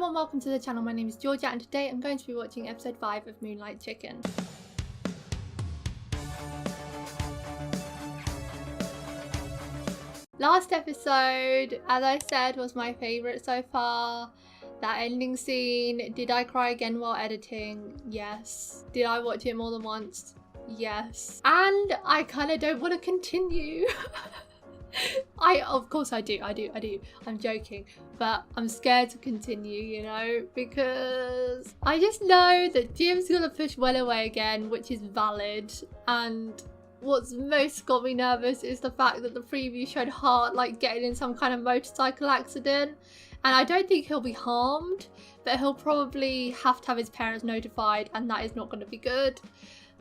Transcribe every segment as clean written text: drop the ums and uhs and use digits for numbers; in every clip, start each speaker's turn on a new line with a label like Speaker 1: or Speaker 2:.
Speaker 1: everyone, welcome to the channel. My name is Georgia and today I'm going to be watching episode 5 of Moonlight Chicken. Last episode, as I said, was my favourite so far. That ending scene. Did I cry again while editing? Yes. Did I watch it more than once? Yes. And I kind of don't want to continue. Of course I do. I'm joking, but I'm scared to continue, you know, because I just know that Jim's gonna push Wen away again, which is valid. And what's most got me nervous is the fact that the preview showed Hart like getting in some kind of motorcycle accident, and I don't think he'll be harmed, but he'll probably have to have his parents notified, and that is not going to be good.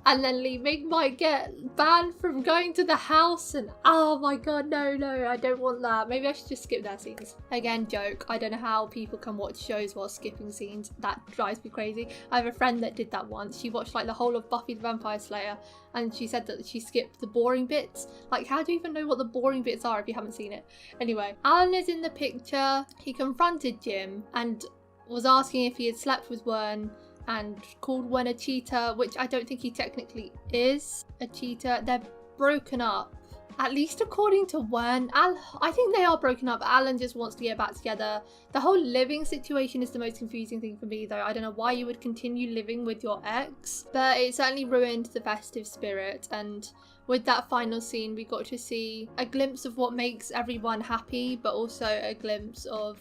Speaker 1: And then Li Ming might get banned from going to the house, and oh my god, no, I don't want that. Maybe I should just skip their scenes. Again, joke. I don't know how people can watch shows while skipping scenes. That drives me crazy. I have a friend that did that once. She watched like the whole of Buffy the Vampire Slayer, and she said that she skipped the boring bits. Like, how do you even know what the boring bits are if you haven't seen it? Anyway, Alan is in the picture. He confronted Jim and was asking if he had slept with Wen, and called Wen a cheater, which I don't think he technically is a cheater. They're broken up, at least according to Wen. I think they are broken up. Alan just wants to get back together. The whole living situation is the most confusing thing for me though. I don't know why you would continue living with your ex, but it certainly ruined the festive spirit. And with that final scene, we got to see a glimpse of what makes everyone happy, but also a glimpse of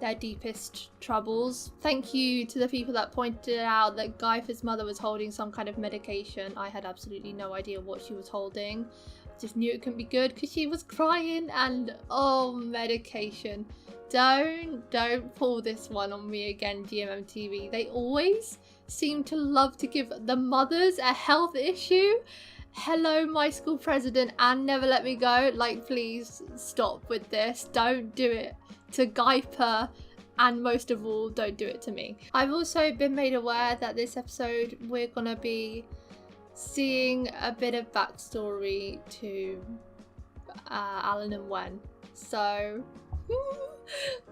Speaker 1: their deepest troubles. Thank you to the people that pointed out that Gaipa's mother was holding some kind of medication. I had absolutely no idea what she was holding. Just knew it couldn't be good because she was crying, and oh, medication. Don't pull this one on me again, GMMTV. They always seem to love to give the mothers a health issue. Hello, my school president, and Never Let Me Go. Like, please stop with this. Don't do it to Gaipa, and most of all, don't do it to me. I've also been made aware that this episode we're gonna be seeing a bit of backstory to Alan and Wen. So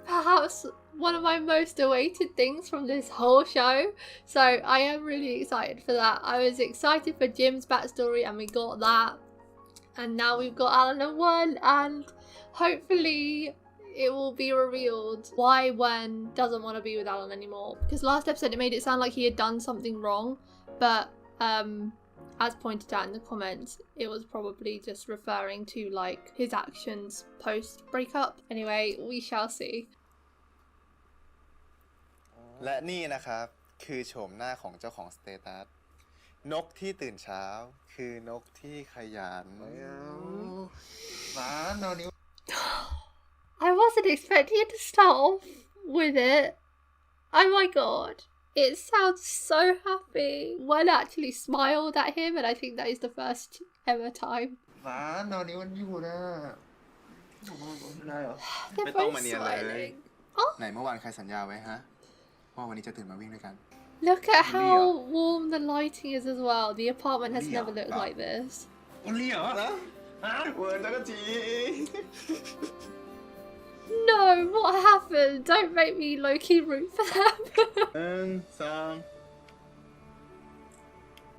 Speaker 1: perhaps one of my most awaited things from this whole show. So I am really excited for that. I was excited for Jim's backstory and we got that. And now we've got Alan and Wen, and hopefully it will be revealed why Wen doesn't want to be with Alan anymore. Because last episode it made it sound like he had done something wrong, but as pointed out in the comments, it was probably just referring to like his actions post breakup. Anyway, we shall see.
Speaker 2: และนี่นะครับคือโฉมหน้าของเจ้าของสเตตัสนกที่ตื่นเช้าคือนกที่ขยัน
Speaker 1: I wasn't expecting it to start off with it. Oh my god. It sounds so happy. Wen actually smiled at him, and I think that is the first ever time. They're both smiling. Oh. Look at how warm the lighting is as well. The apartment has never looked like this. No, what happened? Don't make me low-key root for them.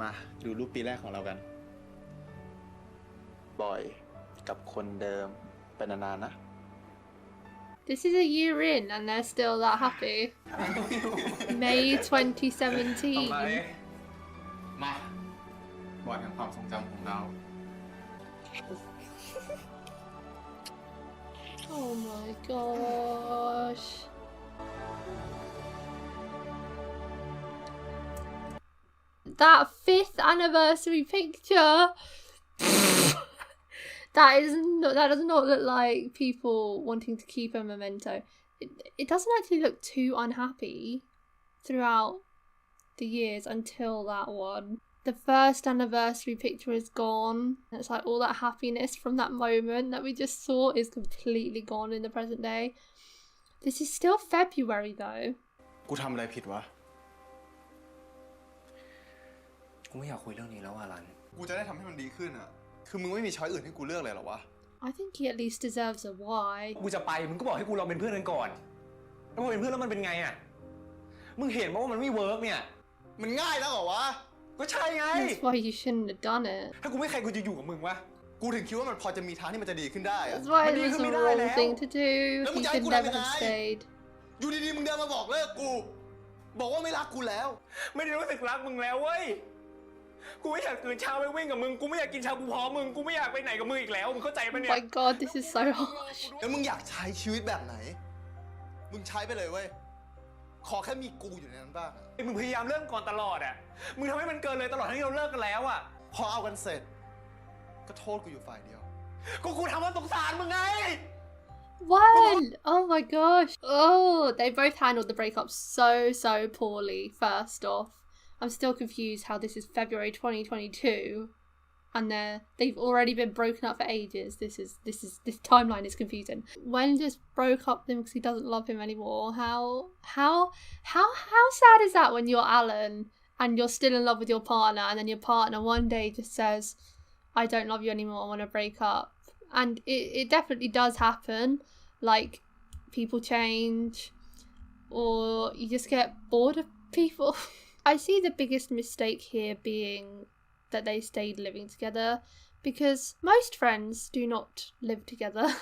Speaker 2: มาดูรูปปีแรกของเรากันบ่อยกับคนเดิมเป็นนานๆนะ
Speaker 1: This is a year in and they're still that happy. May 2017.
Speaker 2: มาบอร์ดแห่งความทรงจำของเรา
Speaker 1: Oh my gosh. That 5th anniversary picture. That does not look like people wanting to keep a memento. It doesn't actually look too unhappy throughout the years until that one. The first anniversary picture is gone. It's like all that happiness from that moment that we just saw is completely gone in the present day. This is still February though.
Speaker 2: กูทำอะไรผิดวะ
Speaker 3: กูไม่อยากคุยเรื่องนี้แล้วอ่ะรัน
Speaker 2: กูจะได้ทำให้มันดีขึ้นอ่ะ คือมึงไม่มีช้อยอื่นให้กูเลือกเลยเหรอวะ
Speaker 1: I think he at least deserves a why.
Speaker 3: กูจะไปมึงก็บอกให้กูลองเป็นเพื่อนกันก่อนแล้วพอเป็นเพื่อนแล้วมันเป็นไงอ่ะ มึงเห็นว่ามันไม่เวิร์กเนี่ย
Speaker 2: มันง่ายแล้วเหรอวะ
Speaker 3: ก็ใช่ไง
Speaker 1: That's why you shouldn't have done it.
Speaker 3: ถ้ากูไม่ใครกูจะอยู่กับมึงวะ
Speaker 2: กูถึงคิดว่ามันพอจะมีทางที่มันจะดีขึ้นได้อะ
Speaker 1: That's why it was the wrong thing to do.
Speaker 2: Let me
Speaker 1: He
Speaker 2: tell
Speaker 1: should
Speaker 2: you
Speaker 1: never
Speaker 2: what
Speaker 1: have
Speaker 2: I mean.
Speaker 1: stayed.
Speaker 2: อยู่ดีๆมึงเดินมาบอกเลิกกู บอกว่าไม่รักกูแล้ว
Speaker 3: ไม่ได้รู้สึกรักมึงแล้วเว้ย กูไม่อยากตื่นเช้าไปวิ่งกับมึง กูไม่อยากกินชาบูพร้อมมึง กูไม่อยากไปไหนกับมึงอีกแล้ว มึงเข้าใจปะ
Speaker 1: Oh
Speaker 3: เนี่ย
Speaker 1: my god, this is so harsh.
Speaker 2: แล้วมึงอยากใช้ชีวิตแบบไหน มึงใช้ไปเลยเว้ย ขอแค่มีกูอยู่ในนั้นบ้างอะ
Speaker 3: มึงพยายามเริ่มก่อนตลอดอะมึงทำให้มันเกินเลยตลอดทั้งที่เราเลิกกันแล้วอะ
Speaker 2: พอเอากันเสร็จ ก็โทษกูอยู่ฝ่ายเดียว
Speaker 3: ก็กูทำว่าสงสารมึงไง
Speaker 1: When? Oh my gosh. Oh, they both handled the breakup so poorly, first off. I'm still confused how this is February 2022 and they've already been broken up for ages. This timeline is confusing. Wen just broke up with him because he doesn't love him anymore. How sad is that when you're Alan and you're still in love with your partner and then your partner one day just says, I don't love you anymore, I want to break up. And it definitely does happen. Like, people change or you just get bored of people. I see the biggest mistake here being that they stayed living together because most friends do not live together.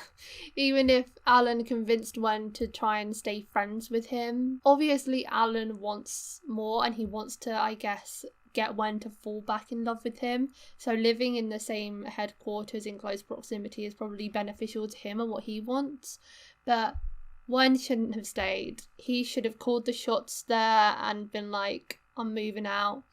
Speaker 1: Even if Alan convinced Wen to try and stay friends with him. Obviously Alan wants more and he wants to, I guess, get Wen to fall back in love with him. So living in the same headquarters in close proximity is probably beneficial to him and what he wants. But Wen shouldn't have stayed. He should have called the shots there and been like, I'm moving out.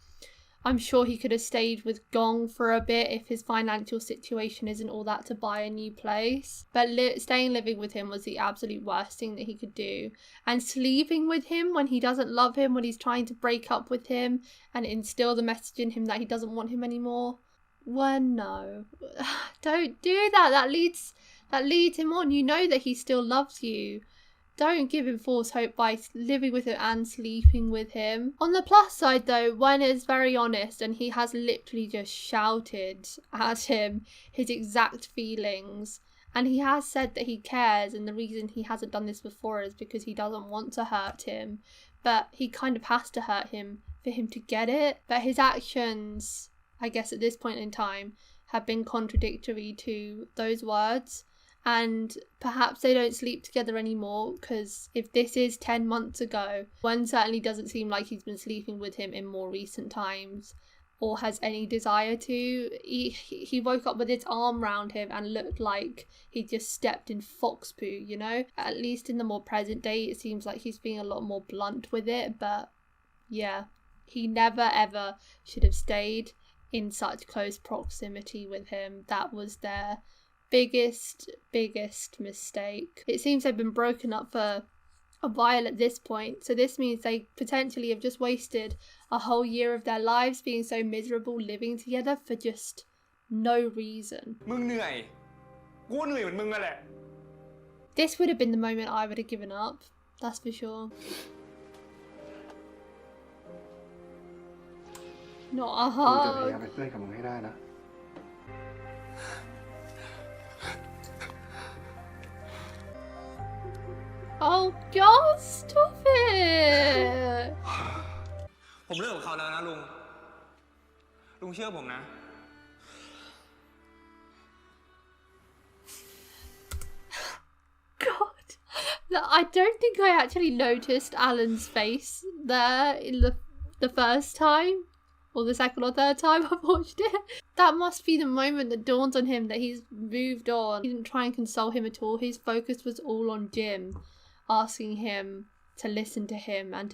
Speaker 1: I'm sure he could have stayed with Gong for a bit if his financial situation isn't all that to buy a new place. But staying living with him was the absolute worst thing that he could do. And sleeping with him when he doesn't love him, when he's trying to break up with him and instill the message in him that he doesn't want him anymore. Well, no. Don't do that. That leads him on. You know that he still loves you. Don't give him false hope by living with him and sleeping with him. On the plus side though, Wen is very honest and he has literally just shouted at him his exact feelings. And he has said that he cares and the reason he hasn't done this before is because he doesn't want to hurt him. But he kind of has to hurt him for him to get it. But his actions, I guess at this point in time, have been contradictory to those words. And perhaps they don't sleep together anymore because if this is 10 months ago, Wen certainly doesn't seem like he's been sleeping with him in more recent times or has any desire to. He woke up with his arm round him and looked like he just stepped in fox poo, you know? At least in the more present day, it seems like he's being a lot more blunt with it. But yeah, he never ever should have stayed in such close proximity with him. That was their biggest mistake. It seems they've been broken up for a while at this point, so this means they potentially have just wasted a whole year of their lives being so miserable living together for just no reason.
Speaker 3: มึงเหนื่อย กูเหนื่อยเหมือนมึงนั่นแหละ
Speaker 1: This would have been the moment I would have given up, that's for sure. Not a
Speaker 4: กูจะพยายาม
Speaker 1: hug.
Speaker 4: เป็นเพื่อนกับมึงให้ได้นะ
Speaker 1: Oh god, stop it!
Speaker 3: ผมเลิกกับเขาแล้วนะลุง ลุงเชื่อผมนะ
Speaker 1: God, I don't think I actually noticed Alan's face there in the first time or the second or third time I watched it. That must be the moment that dawns on him that he's moved on. He didn't try and console him at all. His focus was all on Jim, asking him to listen to him and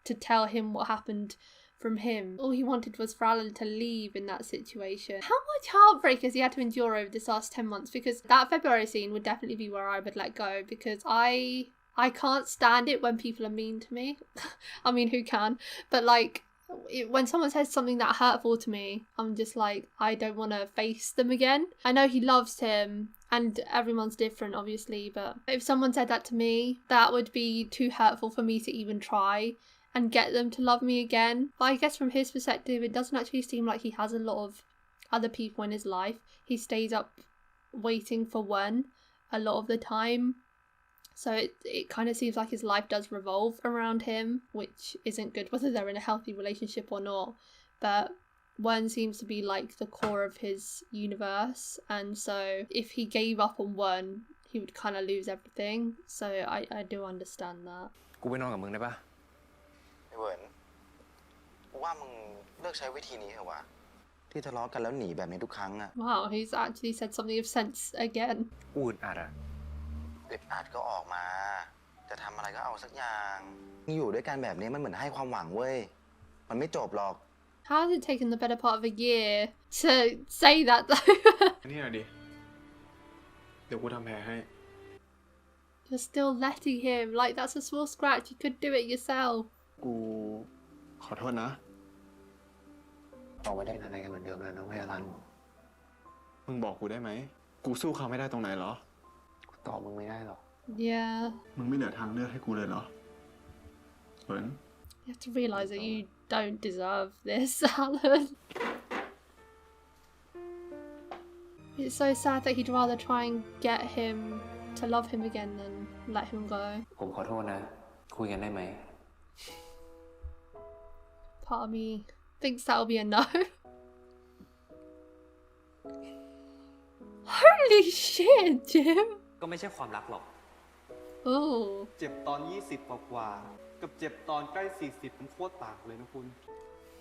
Speaker 1: to tell him what happened from him. All he wanted was for Alan to leave in that situation. How much heartbreak has he had to endure over this last 10 months? Because that February scene would definitely be where I would let go because I can't stand it when people are mean to me. I mean, who can? But like, when someone says something that hurtful to me, I'm just like, I don't want to face them again. I know he loves him and everyone's different obviously, but if someone said that to me, that would be too hurtful for me to even try and get them to love me again. But I guess from his perspective, it doesn't actually seem like he has a lot of other people in his life. He stays up waiting for Wen a lot of the time. So it kind of seems like his life does revolve around him, which isn't good, whether they're in a healthy relationship or not. But Wen seems to be like the core of his universe, and so if he gave up on Wen, he would kind of lose everything. So I do understand that.
Speaker 3: กูไปนอนกับมึงได้ปะ
Speaker 4: ไอ้เวิร์นว่ามึงเลิกใช้วิธีนี้เถอะวะที่ทะเลาะกันแล้วหนีแบบนี้ทุกครั้งอะ
Speaker 1: Wow, he's actually said something of sense again.
Speaker 3: กูอึดอัดอะ
Speaker 4: อึดอัดก็ออกมาจะทำอะไรก็เอาสักอย่างอยู่ด้วยกันแบบนี้มันเหมือนให้ความหวังเว้ยมันไม่จบหรอก
Speaker 1: How has it taken the better part of a year to say that though?
Speaker 3: นี่หน่อยดิ เดี๋ยวกูทำแผลให้
Speaker 1: You're still letting him. Like, that's a small scratch. You could do it yourself.
Speaker 2: กูขอโทษนะ
Speaker 5: เราไม่ได้เป็นอะไรกันเหมือนเดิมแล้วนะเว้ยอลัน
Speaker 2: มึงบอกกูได้ไหม กูสู้เขาไม่ได้ตรงไหนเหรอ
Speaker 5: กูตอบมึงไม่ได้หรอก
Speaker 1: Yeah.
Speaker 2: มึงไม่เหลือทางเลือกให้กูเลยเหรอเหมือน
Speaker 1: You have to realise that you don't deserve this, Alan. It's so sad that he'd rather try and get him to love him again than let him go.
Speaker 5: ผมขอโทษนะ คุยกันได้ไหม
Speaker 1: Part of me thinks that'll be a no. Holy shit, Jim!
Speaker 6: ก็ไม่ใช่ความรักหรอก
Speaker 1: Oh.
Speaker 7: เจ็บตอน 20 กว่าๆกับเจ็บตอนใกล้ 40 มันโคตรต่างเลยนะคุณ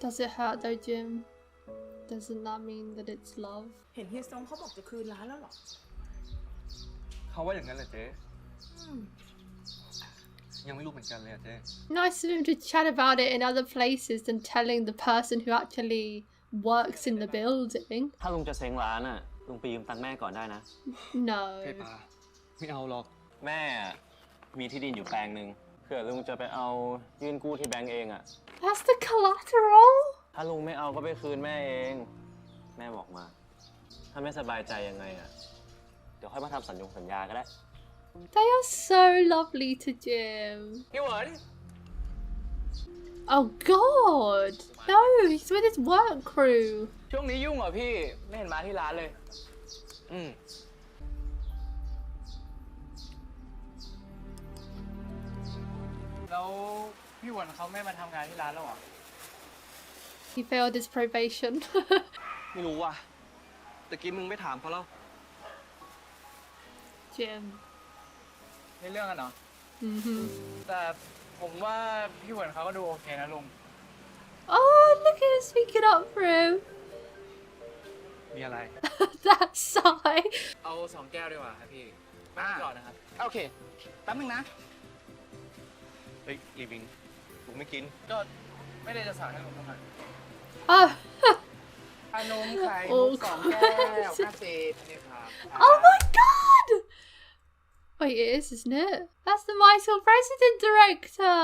Speaker 1: Does it hurt though, Jim? Doesn't that mean that it's love?
Speaker 8: เห็นเฮียซงเขาบอกจะคืนร้านแล้วเหรอ
Speaker 7: เขาว่าอย่างนั้นแหละเจ๊ยังไม่รู้เหมือนกันเลยอะเจ๊
Speaker 1: Nice of him to chat about it in other places than telling the person who actually works in the building.
Speaker 6: ถ้าลุงจะเซ้งร้านอ่ะ ลุงไปยืมตังค์แม่ก่อนได้นะ
Speaker 1: No.
Speaker 7: เฮ้ยปาไม่เอาหรอก
Speaker 6: แม่มีที่ดินอยู่แปลงหนึ่งเผื่อลุงจะไปเอายื่นกู้ที่แบงก์เองอ่ะ
Speaker 1: That's the collateral?
Speaker 6: ถ้าลุงไม่เอาก็ไปคืนแม่เอง แม่บอกมา ถ้าไม่สบายใจยังไงอ่ะ เดี๋ยวค่อยมาทำสัญญาก็ได้
Speaker 1: They are so lovely to Jim.
Speaker 6: พี่เหวิน
Speaker 1: Oh god! No, he's with his work crew.
Speaker 6: ช่วงนี้ยุ่งเหรอพี่ ไม่เห็นมาที่ร้านเลย
Speaker 3: แล้วพี่หวนเขาไม่มาทำงานที่ร้านแล้วหรอ
Speaker 1: He failed his probation.
Speaker 7: ไม่รู้ว่ะตะกี้มึงไม่ถามเขาแล้ว
Speaker 1: Jim.
Speaker 3: ในเรื่องกันเหรอ
Speaker 1: Mm-hmm.
Speaker 3: แต่ผมว่าพี่หวนเขาก็ดูโอเคนะลุง
Speaker 1: Oh, look at him speaking up for him.
Speaker 3: มีอะไร
Speaker 1: That sigh.
Speaker 3: เอา2 แก้วดีกว่าครับพี่มาก่อนนะครับ
Speaker 7: โอเค แป๊บนึงนะ เฮ้ยลีวิงลุงไม่กิน
Speaker 3: ก็ไม่ได้จะสั่งให้ลุงทำไม
Speaker 1: Oh.
Speaker 8: ขนมไข่มุ
Speaker 1: Oh,
Speaker 8: ก2 แก้ว
Speaker 1: God.
Speaker 8: 50นี่ครับ
Speaker 1: Oh my god! Wait, it is, isn't it? That's the Michael President director,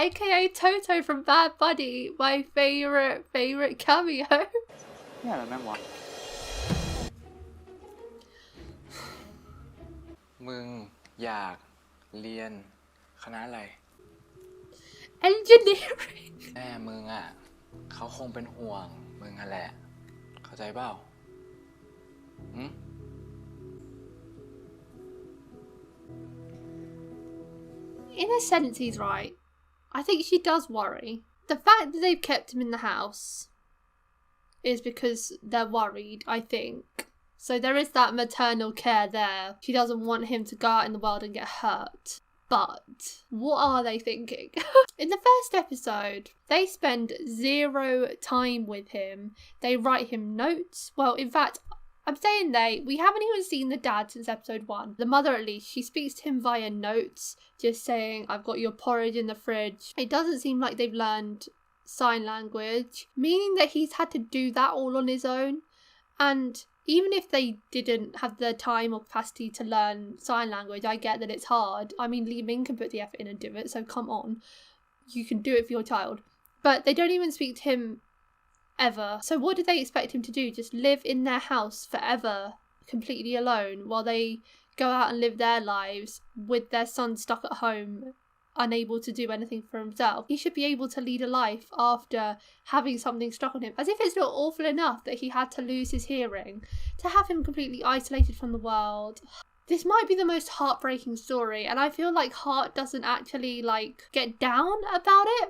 Speaker 1: aka Toto from Bad Buddy, my favorite cameo.
Speaker 3: เนี่ยอะไรแม่งวะ
Speaker 5: มึงอยากเรียนคณะอะไร
Speaker 1: Engineering.
Speaker 5: แม่มึงอ่ะเขาคงเป็นห่วงมึงอ่ะแหละ เข้าใจเปล่าหืม
Speaker 1: In a sense, he's right. I think she does worry. The fact that they've kept him in the house is because they're worried, I think. So there is that maternal care there. She doesn't want him to go out in the world and get hurt. But what are they thinking? In the first episode, they spend 0 time with him. They write him notes. Well, in fact, I'm saying we haven't even seen the dad since episode 1. The mother, at least, she speaks to him via notes, just saying, I've got your porridge in the fridge. It doesn't seem like they've learned sign language, meaning that he's had to do that all on his own. And even if they didn't have the time or capacity to learn sign language, I get that it's hard. I mean, Li Ming can put the effort in and do it, so come on. You can do it for your child. But they don't even speak to him ever. So what do they expect him to do? Just live in their house forever, completely alone, while they go out and live their lives with their son stuck at home, unable to do anything for himself? He should be able to lead a life after having something stuck on him. As if it's not awful enough that he had to lose his hearing, to have him completely isolated from the world. This might be the most heartbreaking story, and I feel like Heart doesn't actually like get down about it.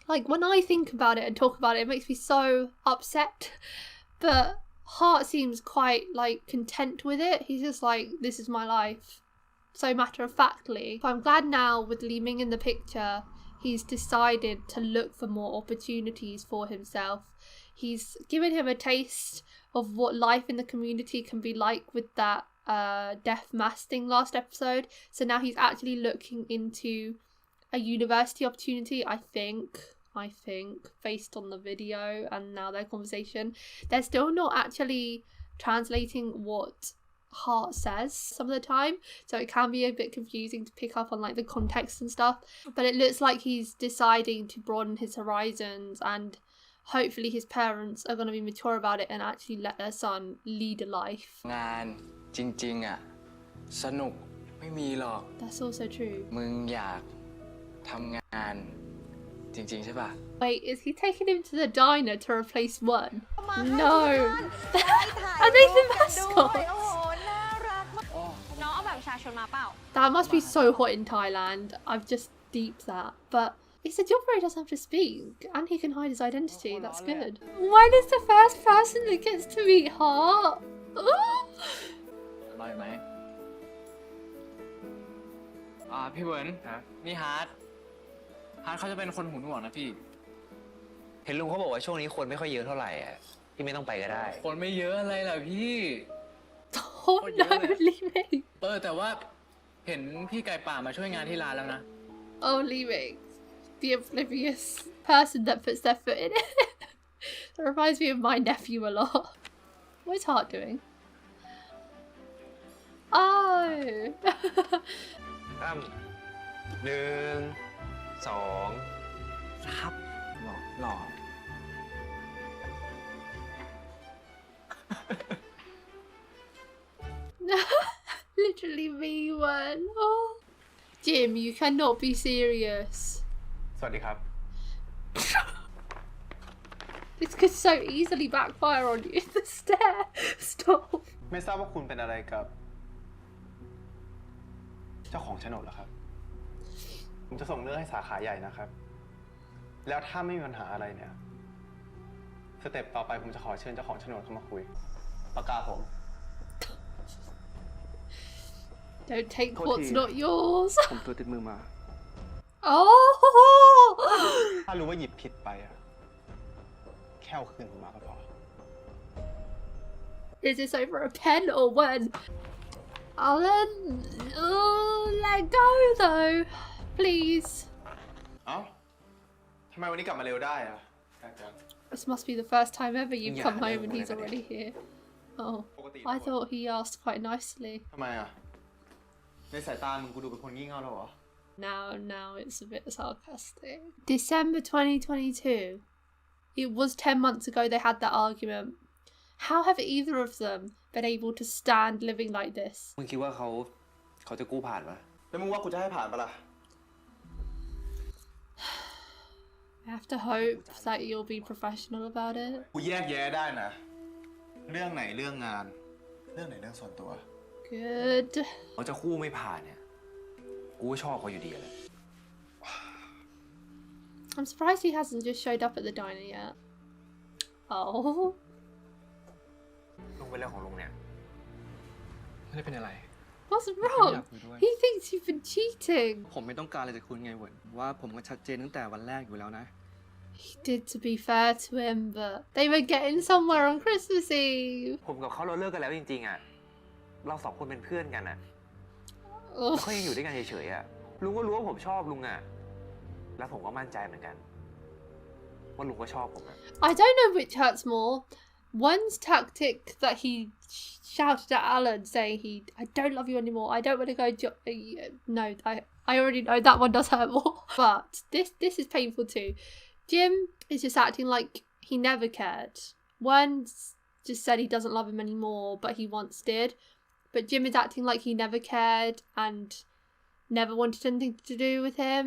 Speaker 1: Like when I think about it and talk about it, it makes me so upset. But Heart seems quite like content with it. He's just like, this is my life. So matter of factly. So I'm glad now with Li Ming in the picture, he's decided to look for more opportunities for himself. He's given him a taste of what life in the community can be like with that deaf mask thing last episode. So now he's actually looking into a university opportunity, I think, based on the video and now their conversation. They're still not actually translating what Heart says some of the time, so it can be a bit confusing to pick up on like the context and stuff, but it looks like he's deciding to broaden his horizons, and hopefully his parents are going to be mature about it and actually let their son lead a life.
Speaker 5: งานจริงๆอ่ะสนุกไม่มีหรอก
Speaker 1: That's also true.
Speaker 5: มึงอยากทำงานจริงๆใช่ป่ะ
Speaker 1: Wait, is he taking him to the diner to replace one? No. Are they the mascots? That must be so hot in Thailand. I've just deeped that. But it's a job where he doesn't have to speak and he can hide his identity. That's good. When is the first person that gets to meet Heart?
Speaker 5: อร่อยไหมพี่เวิร์นนี่ฮาร์ดเขาจะเป็นคนหูหนวกนะพี่
Speaker 6: เห็นลุงเขาบอกว่าช่วงนี้คนไม่ค่อยเยอะเท่าไหร่อ่ะพี่ไม่ต้องไปก็ได้
Speaker 5: คนไม่เยอะอะไรล่ะพี่
Speaker 1: Oh no, Li Ming.
Speaker 5: แต่ว่าเห็นพี่ไก่ป่ามาช่วยงานที่ร้านแล้วนะ
Speaker 1: Oh, Li Ming. The oblivious person that puts their foot in it. That reminds me of my nephew a lot. What's Heart doing? Oh.
Speaker 6: 1 2 3
Speaker 5: หล่อ
Speaker 1: Literally me one. Oh. Jim, you cannot be serious.
Speaker 3: สวัสดีครับ
Speaker 1: This could so easily backfire on you. The stare. Stop.
Speaker 2: ไม่ทราบว่าคุณเป็นอะไรกับ เจ้าของโฉนดเหรอครับ ผมจะส่งเรื่องให้สาขาใหญ่นะครับ แล้วถ้าไม่มีปัญหาอะไรเนี่ย สเต็ปต่อไปผมจะขอเชิญเจ้าของโฉนดเข้ามาคุย ปากกาผม
Speaker 1: Don't take what's not yours.
Speaker 7: ผมตัวติดมือมา
Speaker 1: Oh.
Speaker 2: ถ้ารู้ว่าหยิบผิดไปอะแค่เอาคืนผมมาก็พอ
Speaker 1: Is this over a pen or when? Alan, let go though, please.
Speaker 2: เอ้าทำไมวันนี้กลับมาเร็วได้อะ
Speaker 1: This must be the first time ever you've
Speaker 2: Yeah,
Speaker 1: come
Speaker 2: I
Speaker 1: home
Speaker 2: know,
Speaker 1: and he's
Speaker 2: whatever.
Speaker 1: already here. Oh, I thought he asked quite nicely.
Speaker 2: ทำไมอะในสายตามึงกูดูเป็นคนงี่เง่าแล้วเหรอ
Speaker 1: Now it's a bit sarcastic. December 2022. It was 10 months ago they had that argument. How have either of them been able to stand living like this?
Speaker 6: มึงคิดว่าเขาจะกู้ผ่านปะ
Speaker 2: แล้วมึงว่ากูจะให้ผ่านปะล่ะ
Speaker 1: I have to hope that you'll be professional about it.
Speaker 2: กูแยกแยะได้นะ เรื่องไหนเรื่องงาน เรื่องไหนเรื่องส่วนตัว
Speaker 1: Good.
Speaker 6: เขาจะกู้ไม่ผ่านเนี่ยกูก็ชอบเขาอยู่ดีแหละ
Speaker 1: I'm surprised he hasn't just showed up at the diner yet. Oh.
Speaker 6: ลุงเป็นเรื่องของลุงเนี่ย
Speaker 5: ไม่ได้เป็นอะไร
Speaker 1: What's wrong? He thinks you've been cheating.
Speaker 7: ผมไม่ต้องการอะไรจากคุณไงเวิร์นว่าผมก็ชัดเจนตั้งแต่วันแรกอยู่แล้วนะ
Speaker 1: He did, to be fair to him, but they were getting somewhere on Christmas Eve.
Speaker 6: ผมกับเขาเราเลิกกันแล้วจริงๆอ่ะเรา2 คนเป็นเพื่อนกันอ่ะ
Speaker 1: Ugh.
Speaker 6: แล้วเขายังอยู่ด้วยกันเฉยๆอ่ะลุงก็รู้ว่าผมชอบลุงอ่ะแล้วผมก็มั่นใจเหมือนกันว่าลุงก็ชอบผมอ่ะ
Speaker 1: I don't know which hurts more. One's tactic that he shouted at Alan saying I don't love you anymore. I don't want to go. No, I already know that one does hurt more. But this is painful too. Jim is just acting like he never cared. One just said he doesn't love him anymore, but he once did. But Jim is acting like he never cared and never wanted anything to do with him,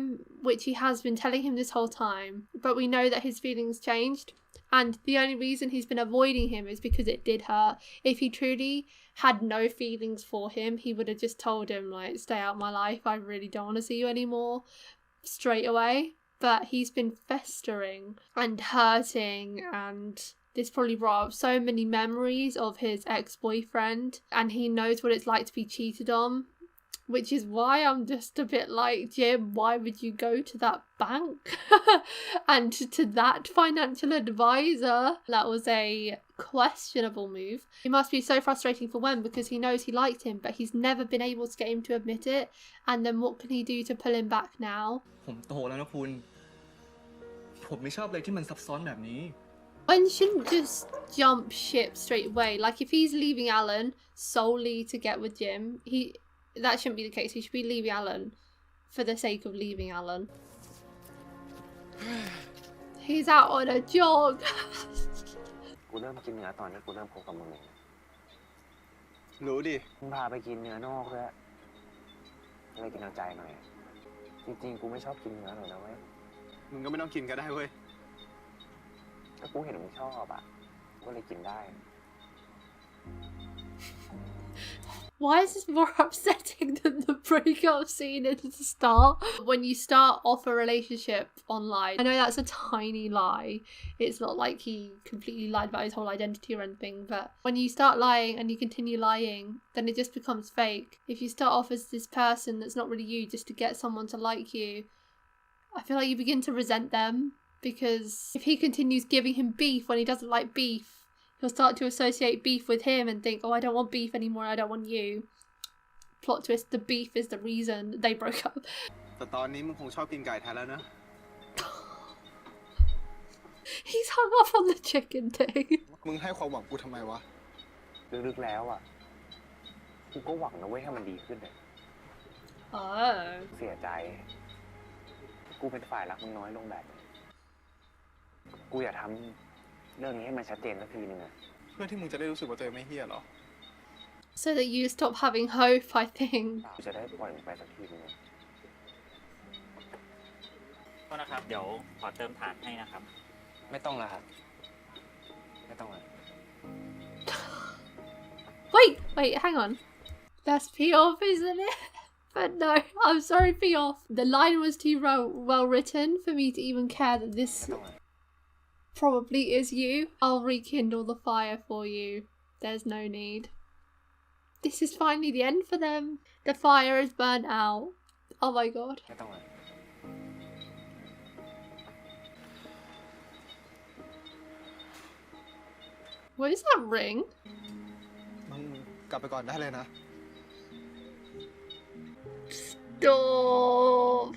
Speaker 1: which he has been telling him this whole time. But we know that his feelings changed. And the only reason he's been avoiding him is because it did hurt. If he truly had no feelings for him, he would have just told him, like, stay out of my life, I really don't want to see you anymore, straight away. But he's been festering and hurting, and this probably brought up so many memories of his ex-boyfriend, and he knows what it's like to be cheated on, which is why I'm just a bit like, Jim, why would you go to that bank and to that financial advisor? That was a questionable move. It must be so frustrating for Wen because he knows he liked him, but he's never been able to get him to admit it. And then what can he do to pull him back now?
Speaker 9: ผมโตแล้วนะคุณผมไม่ชอบอะไรที่มันซับซ้อนแบบนี้
Speaker 1: Wen shouldn't just jump ship straight away. Like, if he's leaving Alan solely to get with Jim, that shouldn't be the case. He should be leaving Alan for the sake of leaving Alan. He's out on a jog.
Speaker 6: กูเริ่มกินเนื้อตอนที่กูเริ่มคบกับมึงเอง
Speaker 2: รู้ดิ
Speaker 6: มึงพาไปกินเนื้อนอกด้วยเลยกินเอาใจหน่อยจริงๆกูไม่ชอบกินเนื้อเลยนะเว้ย
Speaker 2: มึงก็ไม่ต้องกินก็ได้เว้ย
Speaker 6: ถ้ากูเห็นมึงชอบอ่ะก็เลยกินได้
Speaker 1: Why is this more upsetting than the breakup scene at the start? When you start off a relationship online, I know that's a tiny lie. It's not like he completely lied about his whole identity or anything, but when you start lying and you continue lying, then it just becomes fake. If you start off as this person that's not really you just to get someone to like you, I feel like you begin to resent them, because if he continues giving him beef when he doesn't like beef, he'll start to associate beef with him and think, oh, I don't want beef anymore, I don't want you. Plot twist, the beef is the reason they broke up.
Speaker 2: แต่ตอนนี้มึงคงชอบกินไก่แทนแล้วนะ
Speaker 1: He's hung up on the chicken thing.
Speaker 2: มึงให้ความหวังกูทำไมวะ
Speaker 6: ลึกๆแล้วอ่ะกูก็หวังนะเว้ยให้มันดีขึ้นเลย
Speaker 1: Oh.
Speaker 6: เสียใจกูเป็นฝ่ายรักมึงน้อยลงแบบนี้กูอยากทำเรื่องนี้ให้มันชัดเจนสักทีนึงอะ
Speaker 2: เพื่อที่มึงจะได้รู้สึกว่าตัวเองไม่เหี้ยหรอ
Speaker 1: So that you stop having hope, I think.
Speaker 6: กูจะได้ปล่อยมึงไปสักทีนึง
Speaker 10: ก็นะครับเดี๋ยวขอเติมฐานให้นะครับ
Speaker 6: ไม่ต้องแล้วครับไม่ต้องแล้ว
Speaker 1: Wait, hang on. That's P-off, isn't it? But no, I'm sorry, P-off. The line was too well written for me to even care that this probably is you. I'll rekindle the fire for you. There's no need. This is finally the end for them. The fire is burnt out. Oh my god.
Speaker 6: ไม่ต้องแล้ว
Speaker 1: What is that ring?
Speaker 2: มึงกลับไปก่อนได้เลยนะ
Speaker 1: Stop.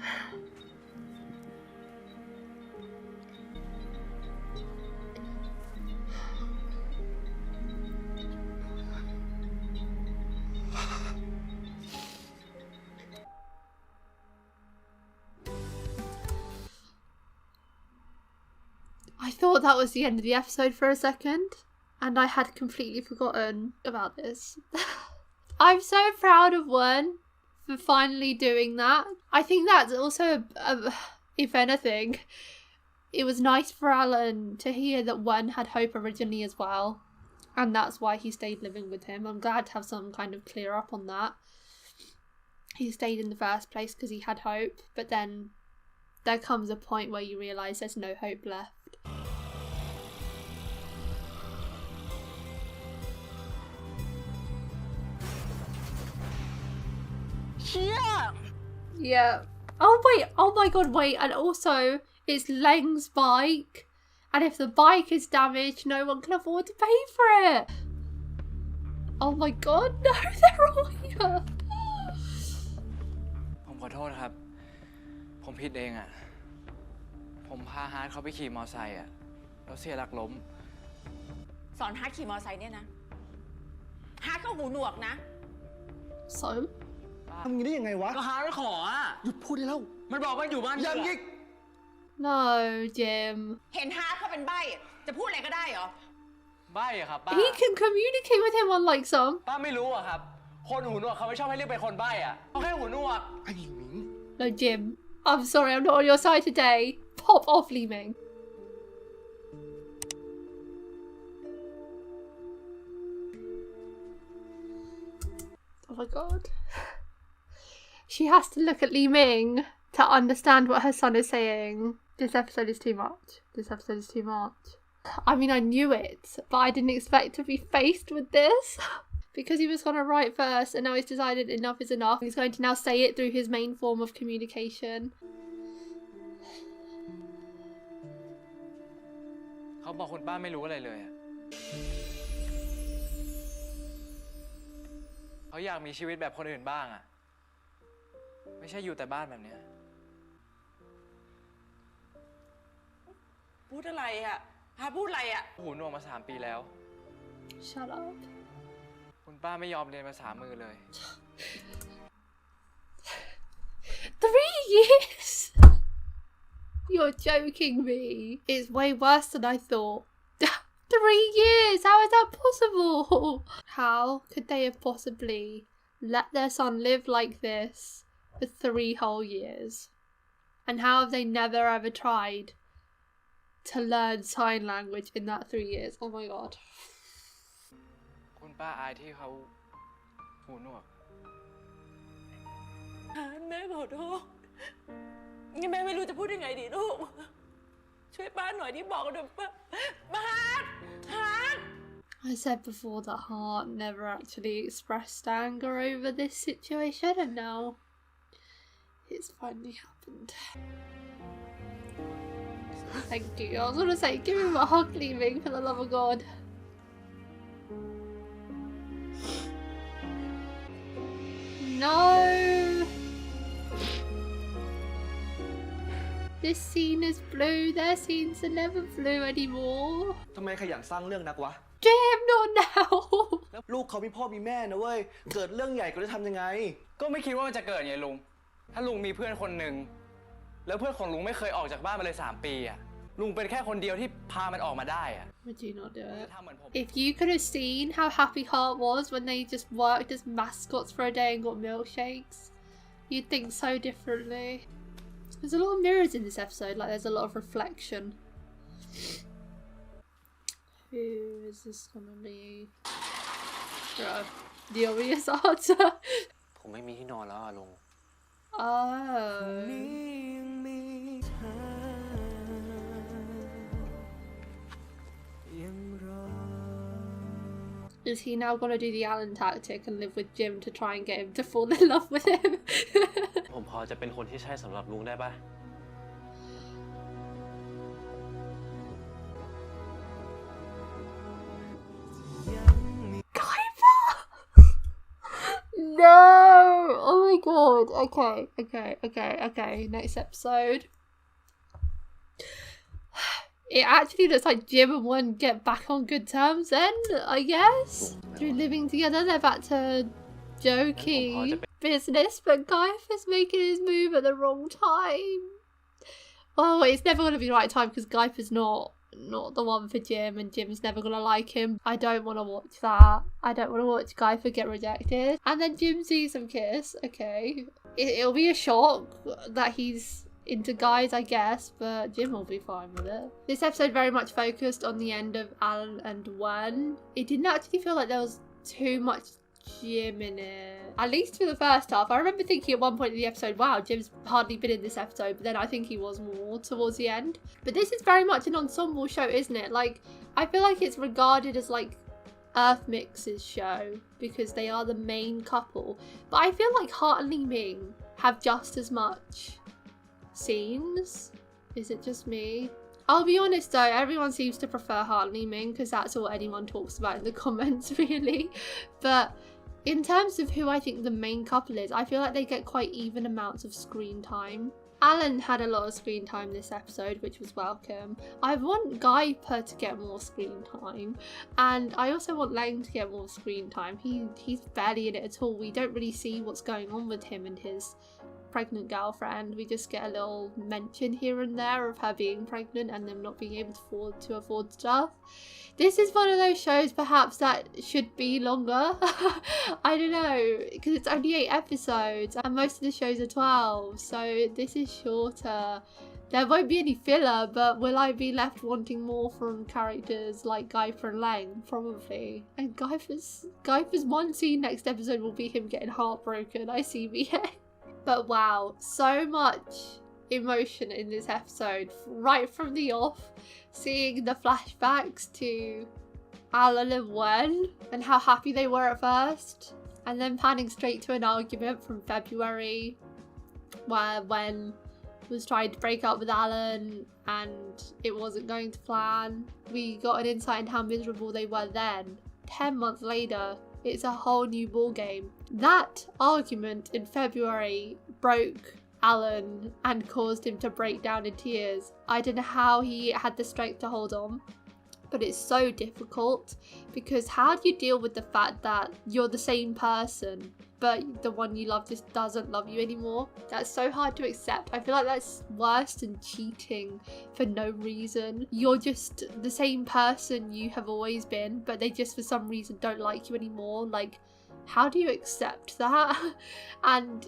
Speaker 1: I thought that was the end of the episode for a second, and I had completely forgotten about this. I'm so proud of Wen for finally doing that. I think that's also, if anything, it was nice for Alan to hear that Wen had hope originally as well, and that's why he stayed living with him. I'm glad to have some kind of clear up on that. He stayed in the first place because he had hope, but then there comes a point where you realise there's no hope left. Yeah. Oh wait, oh my god, wait, and also it's Leng's bike, and if the bike is damaged, no one can afford to pay for it. Oh my god, no, they're all here.
Speaker 5: ผมขอโทษครับ ผมผิดเองอ่ะ ผมพาฮาร์ดเขาไปขี่มอไซค์อ่ะ แล้วเสียหลักล้ม
Speaker 11: สอนฮาร์ดขี่มอไซค์เนี่ยนะ ฮาร์ดก็หูหนวกนะ
Speaker 1: So?
Speaker 9: ทำอย่างนี้ได้ยังไงวะ
Speaker 5: ก็ฮาร์ดไม่ขออ่ะ
Speaker 9: หยุดพูดได้แล้ว
Speaker 5: มันบอกว่าอยู่บ้าน
Speaker 9: ยังอีก
Speaker 1: No, Jim.
Speaker 11: เห็นฮาร์ดเขาเป็นใบ้จะพูดอะไรก็ได้เหรอ
Speaker 5: ใบ้อะครับป้า
Speaker 1: He can communicate with him on like some.
Speaker 5: ป้าไม่รู้อะครับ คนหูหนวกเขาไม่ชอบให้เรียกเป็นคนใบ้อะเขาแค่หูหนวก
Speaker 9: ไอ้หลิง
Speaker 1: No, Jim. I'm sorry, I'm not on your side today. Pop off, Li Ming. Oh my god. She has to look at Li Ming to understand what her son is saying. This episode is too much. This episode is too much. I mean, I knew it, but I didn't expect to be faced with this. Because he was going to write first, and now he's decided enough is enough. He's going to now say it through his main form of communication.
Speaker 5: เขาบอกคุณป้าไม่รู้อะไรเลยอะเขาอยากมีชีวิตแบบคนอื่นบ้างอะไม่ใช่อยู่แต่บ้านแบบเนี้ย
Speaker 11: พูดอะไรอ่ะพาพูดอะไรอ่ะ
Speaker 5: หูหนวกมา3 ปีแล้ว
Speaker 1: Shut up.
Speaker 5: คุณป้าไม่ยอมเรียนภาษามือเลย
Speaker 1: 3 years? You're joking me. It's way worse than I thought. 3 years? How is that possible? How could they have possibly let their son live like this for 3 whole years? And how have they never ever tried to learn sign language in that 3 years? Oh my god.
Speaker 5: คุณป้าอายที่เขาหูหนวก
Speaker 11: แม่ขอโทษงั้นแม่ไม่รู้จะพูดยังไงดีลูกช่วยป้าหน่อยที่บอกหน่อยป้าHeart
Speaker 1: I said before that Heart never actually expressed anger over this situation, and now it's finally happened. Thank you. I was gonna say, give him a hug, Li Ming, for the love of God. No! This scene is blue. Their scenes are never blue anymore.
Speaker 9: ทำไมขยันสร้างเรื่องนักวะ
Speaker 1: Jim, not now!
Speaker 9: แล้วลูกเขามีพ่อมีแม่นะเว้ย เกิดเรื่องใหญ่ก็จะทำยังไง
Speaker 5: ก็ไม่คิดว่ามันจะเกิดไงลุง ถ้าลุงมีเพื่อนคนหนึ่งแล้วเพื่อนของลุงไม่เคยออกจากบ้านมาเลย3 ปีอะลุงเป็นแค่คนเดียวที่พามันออกมาได้อะ
Speaker 1: Would you not do it? If you could have seen how happy Heart was when they just worked as mascots for a day and got milkshakes, you'd think so differently. There's a lot of mirrors in this episode, like there's a lot of reflection. Who is this gonna be? Bro, the obvious answer.
Speaker 6: ผมไม่มีที่นอนแล้วอะลุง
Speaker 1: Oh. Is he now gonna do the Alan tactic and live with Jim to try and get him to fall in love with him?
Speaker 6: ผมพอจะเป็นคนที่ใช่สำหรับลุงได้ปะ
Speaker 1: Gaipa! No! Oh my god. Okay. Next episode. It actually looks like Jim and Wen get back on good terms then, I guess. Through living together, they're back to jokey business, but Gaipa's making his move at the wrong time. Oh, it's never going to be the right time because Gaipa's not the one for Jim, and Jim's never going to like him. I don't want to watch that. I don't want to watch Gaipa get rejected. And then Jim sees him kiss. Okay. It'll be a shock that he's into guys, I guess, but Jim will be fine with it. This episode very much focused on the end of Alan and Wen. It didn't actually feel like there was too much Jim in it, at least for the first half. I remember thinking at one point in the episode, wow, Jim's hardly been in this episode, but then I think he was more towards the end. But this is very much an ensemble show, isn't it? Like, I feel like it's regarded as like Earth Mix's show because they are the main couple, but I feel like Heart and Li Ming have just as much scenes. Is it just me? I'll be honest though, everyone seems to prefer Heart and Li Ming because that's all anyone talks about in the comments really. But in terms of who I think the main couple is, I feel like they get quite even amounts of screen time. Alan had a lot of screen time this episode, which was welcome. I want Gaipa to get more screen time, and I also want Leng to get more screen time. He's barely in it at all. We don't really see what's going on with him and his pregnant girlfriend. We just get a little mention here and there of her being pregnant and them not being able to afford stuff. This is one of those shows perhaps that should be longer. I don't know, because it's only 8 episodes and most of the shows are 12, so this is shorter There won't be any filler, but will I be left wanting more from characters like Gaipa and Leng? Probably. And Gaipa's one scene next episode will be him getting heartbroken. I see me. But wow, so much emotion in this episode. Right from the off, seeing the flashbacks to Alan and Wen and how happy they were at first. And then panning straight to an argument from February where Wen was trying to break up with Alan and it wasn't going to plan. We got an insight into how miserable they were then. 10 months later, it's a whole new ballgame. That argument in February broke Alan and caused him to break down in tears. I don't know how he had the strength to hold on, but it's so difficult because how do you deal with the fact that you're the same person but the one you love just doesn't love you anymore? That's so hard to accept. I feel like that's worse than cheating for no reason. You're just the same person you have always been, but they just for some reason don't like you anymore. Like, how do you accept that? And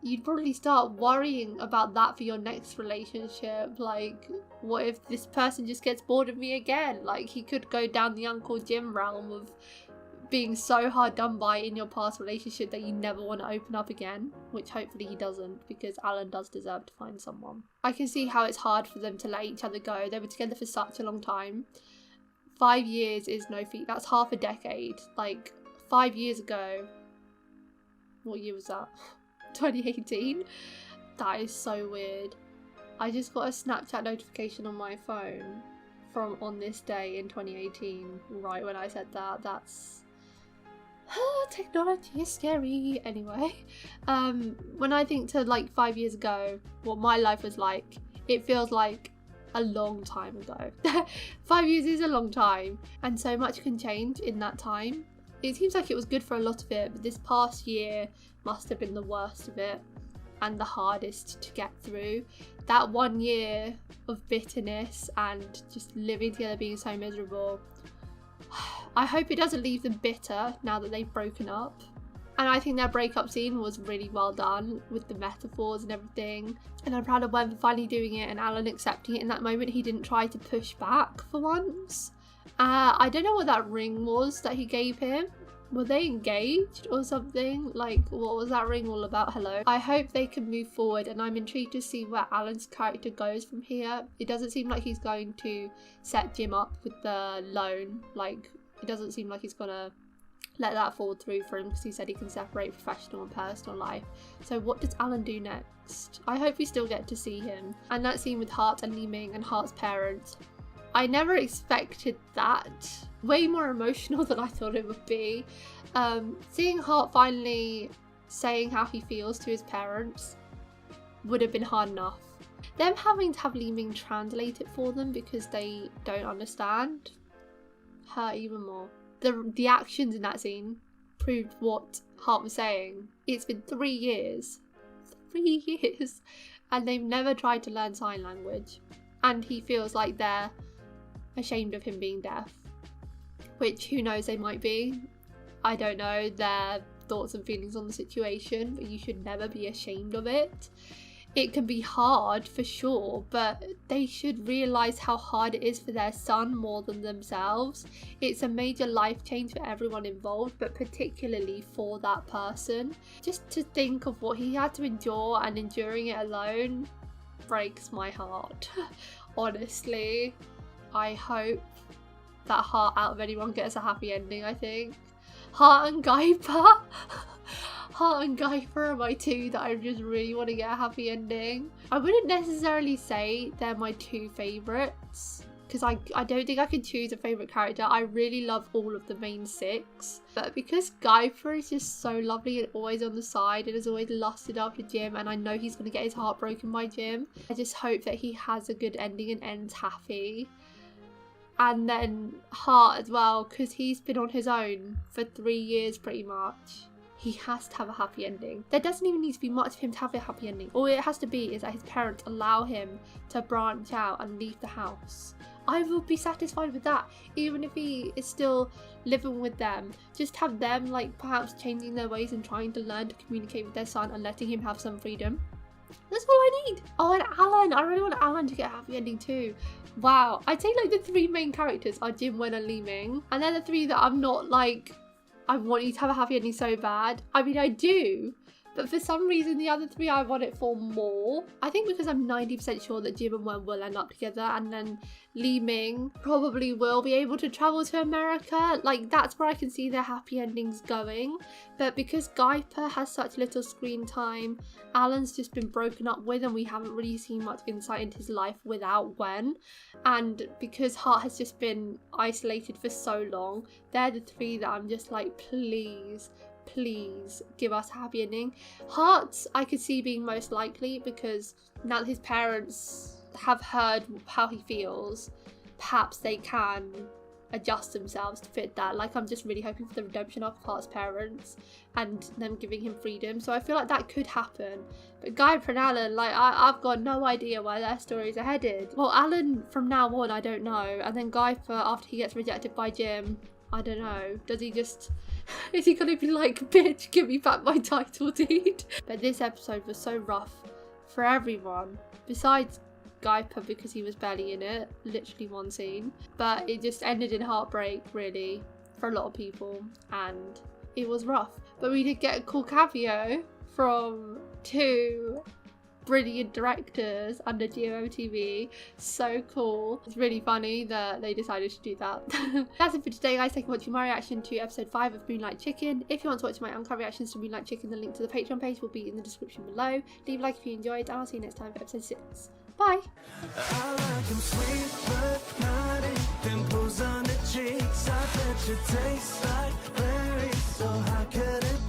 Speaker 1: you'd probably start worrying about that for your next relationship. Like, what if this person just gets bored of me again? Like, he could go down the Uncle Jim realm of being so hard done by in your past relationship that you never want to open up again, which hopefully he doesn't, because Alan does deserve to find someone. I can see how it's hard for them to let each other go. They were together for such a long time. 5 years is no feat. That's half a decade. Like, 5 years ago, what year was that? 2018? That is so weird. I just got a Snapchat notification on my phone from on this day in 2018, right when I said that. That's technology is scary. Anyway, when I think to like 5 years ago, what my life was like, it feels like a long time ago. 5 years is a long time, and so much can change in that time. It seems like it was good for a lot of it, but this past year must have been the worst of it and the hardest to get through. That 1 year of bitterness and just living together being so miserable. I hope it doesn't leave them bitter now that they've broken up. And I think their breakup scene was really well done with the metaphors and everything. And I'm proud of Wen for finally doing it and Alan accepting it in that moment. He didn't try to push back for once. I don't know what that ring was that he gave him. Were they engaged or something? Like, what was that ring all about? Hello. I hope they can move forward, and I'm intrigued to see where Alan's character goes from here. It doesn't seem like he's going to set Jim up with the loan. Like, it doesn't seem like he's gonna let that fall through for him because he said he can separate professional and personal life. So what does Alan do next? I hope we still get to see him. And that scene with Hart and Li Ming and Hart's parents, I never expected that. Way more emotional than I thought it would be. Seeing Hart finally saying how he feels to his parents would have been hard enough. Them having to have Li Ming translate it for them because they don't understand hurt even more. The actions in that scene proved what Hart was saying. It's been 3 years. 3 years. And they've never tried to learn sign language. And he feels like they're ashamed of him being deaf. Which, who knows, they might be. I don't know their thoughts and feelings on the situation, but you should never be ashamed of it. It can be hard for sure, but they should realise how hard it is for their son more than themselves. It's a major life change for everyone involved, but particularly for that person. Just to think of what he had to endure and enduring it alone breaks my heart. Honestly, I hope that Hart out of anyone gets a happy ending. I think Hart and Gaipa Hart and Gaipa are my two that I just really want to get a happy ending. I wouldn't necessarily say they're my two favourites because I don't think I can choose a favourite character. I really love all of the main 6, but because Gaipa is just so lovely and always on the side and has always lusted after Jim, and I know he's going to get his heart broken by Jim, I just hope that he has a good ending and ends happy. And then Hart as well, because he's been on his own for 3 years pretty much. He has to have a happy ending. There doesn't even need to be much for him to have a happy ending. All it has to be is that his parents allow him to branch out and leave the house. I will be satisfied with that, even if he is still living with them. Just have them like perhaps changing their ways and trying to learn to communicate with their son and letting him have some freedom. That's all I need. Oh, and Alan. I really want Alan to get a happy ending too. Wow. I'd say like the three main characters are Jim, Wen, and Li Ming. And they're the three that I'm not like, I want you to have a happy ending so bad. I mean, I do. But for some reason, the other three I want it for more. I think because I'm 90% sure that Jim and Wen will end up together, and then Li Ming probably will be able to travel to America. Like, that's where I can see their happy endings going. But because Gaipa has such little screen time, Alan's just been broken up with, and we haven't really seen much insight into his life without Wen. And because Heart has just been isolated for so long, they're the three that I'm just like, please give us a happy ending. Hearts I could see being most likely, because now that his parents have heard how he feels, perhaps they can adjust themselves to fit that. Like, I'm just really hoping for the redemption of Heart's parents and them giving him freedom, so I feel like that could happen. But Gaipa and Alan, like, I've got no idea where their stories are headed. Well, Alan from now on, I don't know, and then Gaipa after he gets rejected by Jim, I don't know, does he just, is he gonna be like, bitch, give me back my title deed? But this episode was so rough for everyone, besides Gaipa because he was barely in it, literally one scene. But it just ended in heartbreak, really, for a lot of people, and it was rough. But we did get a cool cameo from two brilliant directors under GMMTV. So cool. It's really funny that they decided to do that. That's it for today, guys. Thank you for watching my reaction to episode 5 of Moonlight Chicken. If you want to watch my uncut reactions to Moonlight Chicken, the link to the Patreon page will be in the description below. Leave a like if you enjoyed, and I'll see you next time for episode 6. Bye.
Speaker 12: I like 'em sweet but naughty, pimples on the cheeks. I bet you taste like berries, so how could it